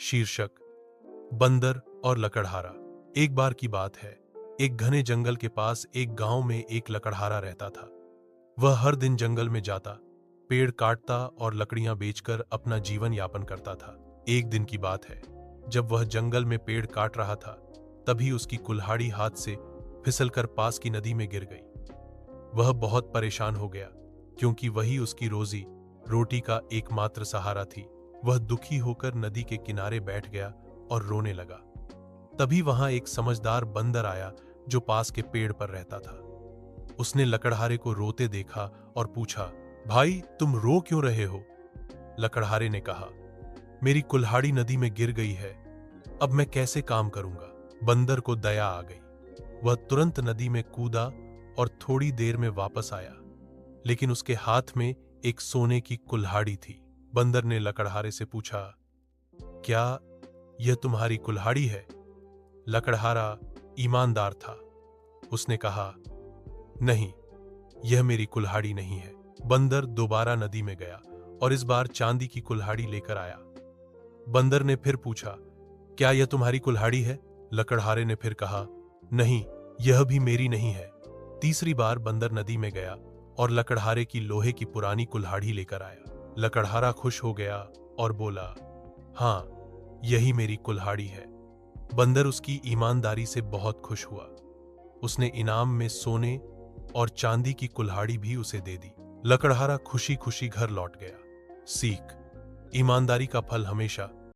शीर्षक बंदर और लकड़हारा। एक बार की बात है, एक घने जंगल के पास एक गांव में एक लकड़हारा रहता था। वह हर दिन जंगल में जाता, पेड़ काटता और लकड़ियां बेचकर अपना जीवन यापन करता था। एक दिन की बात है, जब वह जंगल में पेड़ काट रहा था, तभी उसकी कुल्हाड़ी हाथ से फिसलकर पास की नदी में गिर गई। वह बहुत परेशान हो गया, क्योंकि वही उसकी रोजी रोटी का एकमात्र सहारा थी। वह दुखी होकर नदी के किनारे बैठ गया और रोने लगा। तभी वहां एक समझदार बंदर आया जो पास के पेड़ पर रहता था। उसने लकड़हारे को रोते देखा और पूछा, भाई तुम रो क्यों रहे हो? लकड़हारे ने कहा, मेरी कुल्हाड़ी नदी में गिर गई है, अब मैं कैसे काम करूंगा? बंदर को दया आ गई। वह तुरंत नदी में कूदा और थोड़ी देर में वापस आया, लेकिन उसके हाथ में एक सोने की कुल्हाड़ी थी। बंदर ने लकड़हारे से पूछा, क्या यह तुम्हारी कुल्हाड़ी है? लकड़हारा ईमानदार था। उसने कहा, नहीं, यह मेरी कुल्हाड़ी नहीं है। बंदर दोबारा नदी में गया और इस बार चांदी की कुल्हाड़ी लेकर आया। बंदर ने फिर पूछा, क्या यह तुम्हारी कुल्हाड़ी है? लकड़हारे ने फिर कहा, नहीं, यह भी मेरी नहीं है। तीसरी बार बंदर नदी में गया और लकड़हारे की लोहे की पुरानी कुल्हाड़ी लेकर आया। लकड़हारा खुश हो गया और बोला, हाँ, यही मेरी कुल्हाड़ी है। बंदर उसकी ईमानदारी से बहुत खुश हुआ। उसने इनाम में सोने और चांदी की कुल्हाड़ी भी उसे दे दी। लकड़हारा खुशी खुशी घर लौट गया। सीख: ईमानदारी का फल हमेशा